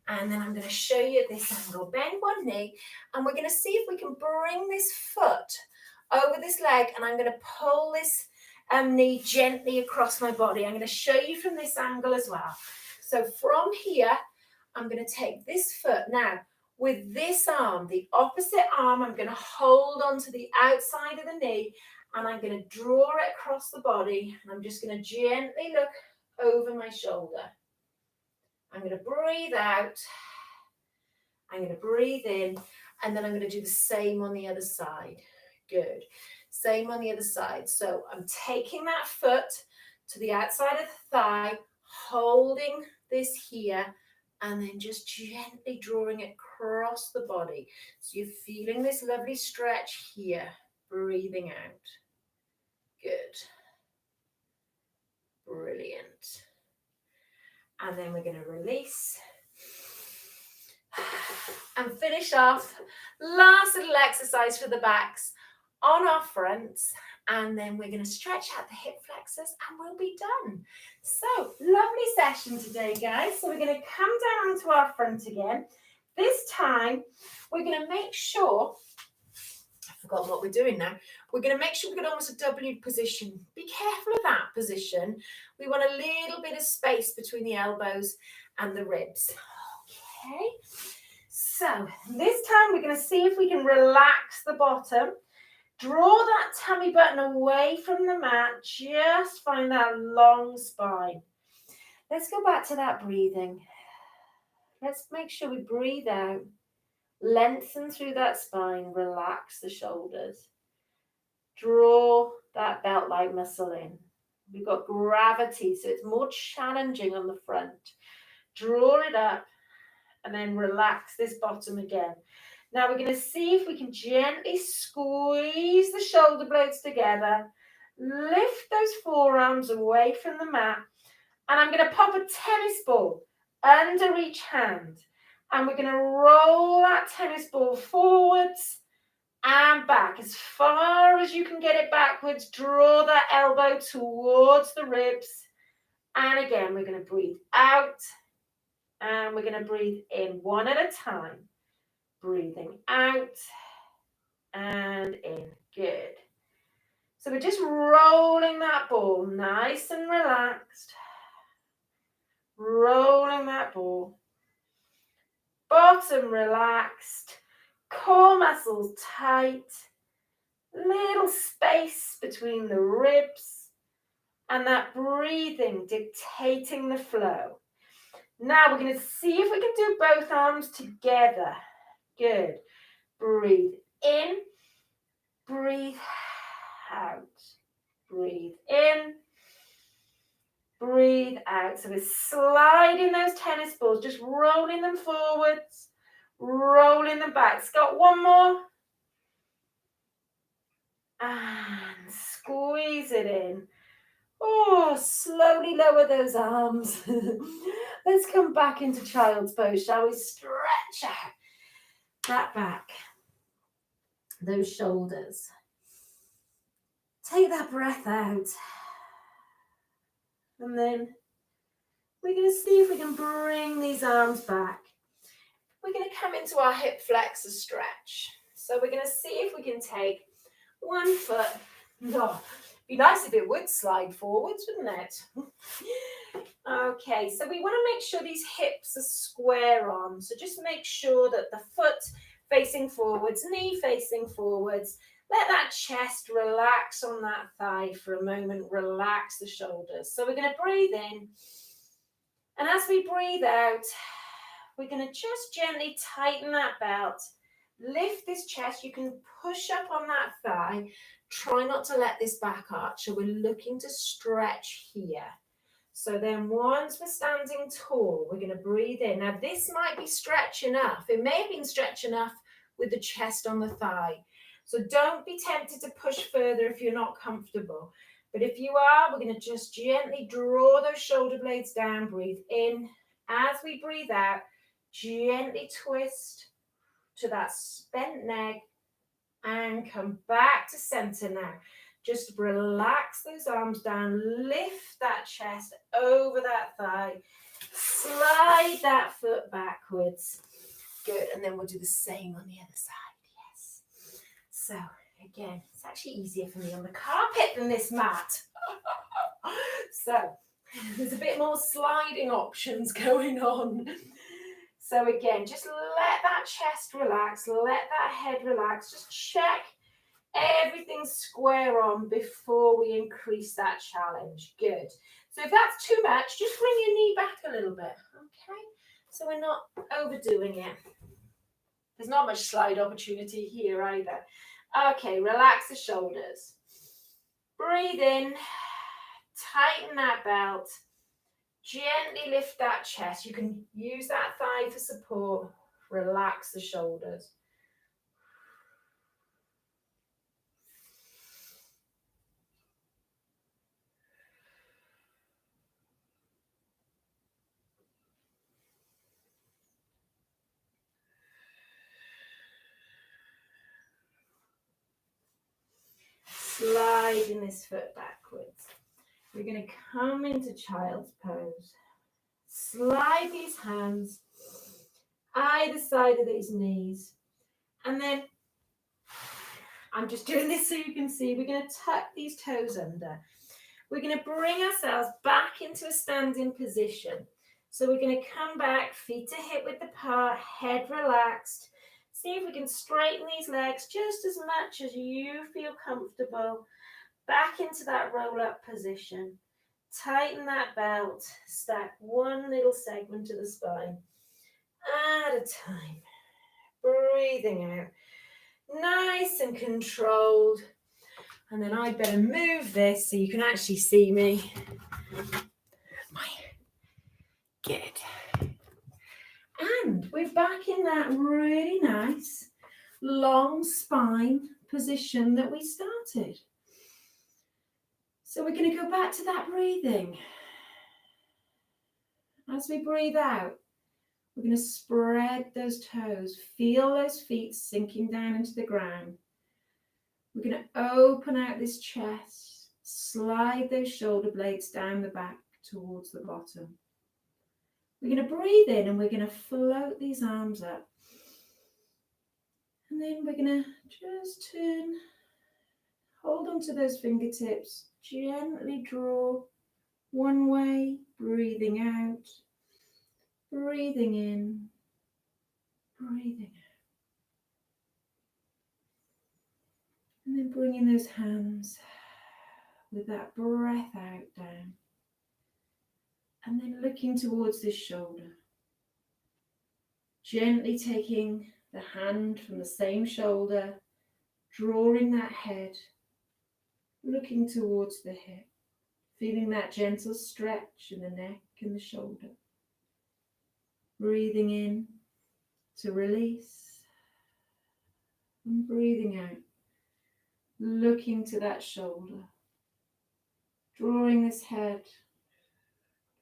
and then I'm going to show you at this angle. Bend one knee, and we're going to see if we can bring this foot over this leg, and I'm going to pull this knee gently across my body. I'm going to show you from this angle as well. So from here, I'm going to take this foot now. With this arm, the opposite arm, I'm going to hold onto the outside of the knee, and I'm going to draw it across the body, and I'm just going to gently look over my shoulder. I'm going to breathe out, I'm going to breathe in, and then I'm going to do the same on the other side. Good. Same on the other side. So I'm taking that foot to the outside of the thigh, holding this here, and then just gently drawing it across the body. So you're feeling this lovely stretch here, breathing out. Good. Brilliant. And then we're going to release and finish off. Last little exercise for the backs on our fronts. And then we're going to stretch out the hip flexors and we'll be done. So, lovely session today, guys. So we're going to come down onto our front again. This time, we're going to make sure, I've forgotten what we're doing now. We're going to make sure we've got almost a W position. Be careful of that position. We want a little bit of space between the elbows and the ribs. Okay. So, this time we're going to see if we can relax the bottom. Draw that tummy button away from the mat. Just find that long spine. Let's go back to that breathing. Let's make sure we breathe out. Lengthen through that spine. Relax the shoulders. Draw that belt-like muscle in. We've got gravity, so it's more challenging on the front. Draw it up and then relax this bottom again. Now we're going to see if we can gently squeeze the shoulder blades together. Lift those forearms away from the mat. And I'm going to pop a tennis ball under each hand. And we're going to roll that tennis ball forwards and back. As far as you can get it backwards, draw that elbow towards the ribs. And again, we're going to breathe out. And we're going to breathe in one at a time. Breathing out and in. Good. So we're just rolling that ball nice and relaxed. Rolling that ball. Bottom relaxed. Core muscles tight. Little space between the ribs. And that breathing dictating the flow. Now we're going to see if we can do both arms together. Good. Breathe in. Breathe out. Breathe in. Breathe out. So we're sliding those tennis balls, just rolling them forwards, rolling them back. Scott, one more. And squeeze it in. Oh, slowly lower those arms. Let's come back into child's pose, shall we? Stretch out that back, those shoulders. Take that breath out. And then we're going to see if we can bring these arms back. We're going to come into our hip flexor stretch. So we're going to see if we can take one foot. Oh, be nice if it would slide forwards, wouldn't it? Okay, so we want to make sure these hips are square on. So just make sure that the foot facing forwards, knee facing forwards. Let that chest relax on that thigh for a moment. Relax the shoulders. So we're going to breathe in. And as we breathe out, we're going to just gently tighten that belt. Lift this chest. You can push up on that thigh. Try not to let this back arch. So we're looking to stretch here. So then once we're standing tall, we're going to breathe in. Now this might be stretch enough. It may have been stretch enough with the chest on the thigh. So don't be tempted to push further if you're not comfortable. But if you are, we're going to just gently draw those shoulder blades down. Breathe in. As we breathe out, gently twist to that bent neck and come back to center now. Just relax those arms down. Lift that chest over that thigh. Slide that foot backwards. Good. And then we'll do the same on the other side. Yes. So again, it's actually easier for me on the carpet than this mat. So there's a bit more sliding options going on. So again, just let that chest relax, let that head relax. Just check everything's square on before we increase that challenge. Good. So if that's too much, just bring your knee back a little bit. Okay. So we're not overdoing it. There's not much slide opportunity here either. Okay, relax the shoulders. Breathe in, tighten that belt. Gently lift that chest. You can use that thigh for support. Relax the shoulders. Sliding this foot backwards. We're going to come into child's pose. Slide these hands either side of these knees. And then I'm just doing this so you can see. We're going to tuck these toes under. We're going to bring ourselves back into a standing position. So we're going to come back, feet to hip width apart, head relaxed. See if we can straighten these legs just as much as you feel comfortable. Back into that roll-up position. Tighten that belt. Stack one little segment to the spine at a time. Breathing out. Nice and controlled. And then I'd better move this so you can actually see me. Good. And we're back in that really nice long spine position that we started. So we're going to go back to that breathing. As we breathe out, we're going to spread those toes. Feel those feet sinking down into the ground. We're going to open out this chest. Slide those shoulder blades down the back towards the bottom. We're going to breathe in and we're going to float these arms up. And then we're going to just turn, hold on to those fingertips, gently draw one way, breathing out, breathing in, breathing out. And then bringing those hands with that breath out down. And then looking towards this shoulder. Gently taking the hand from the same shoulder, drawing that head, looking towards the hip, feeling that gentle stretch in the neck and the shoulder. Breathing in to release and breathing out, looking to that shoulder, drawing this head,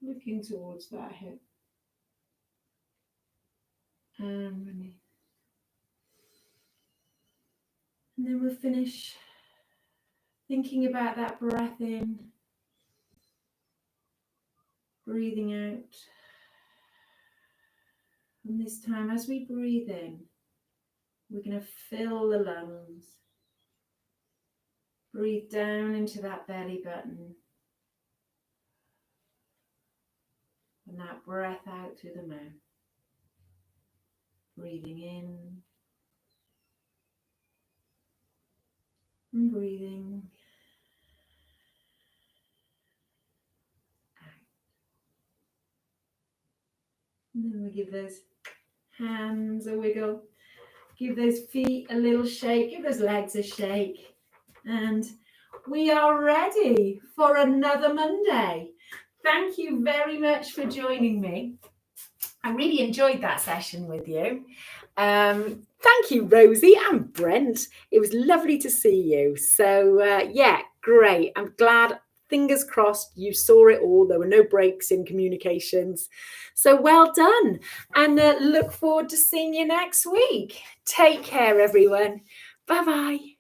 looking towards that hip. And release. And then we'll finish thinking about that breath in, breathing out. And this time, as we breathe in, we're going to fill the lungs. Breathe down into that belly button. And that breath out through the mouth. Breathing in. And breathing out. And then we give those hands a wiggle. Give those feet a little shake. Give those legs a shake. And we are ready for another Monday. Thank you very much for joining me. I really enjoyed that session with you. Thank you, Rosie and Brent. It was lovely to see you. So, yeah, great. I'm glad, fingers crossed, you saw it all. There were no breaks in communications. So well done. And look forward to seeing you next week. Take care, everyone. Bye-bye.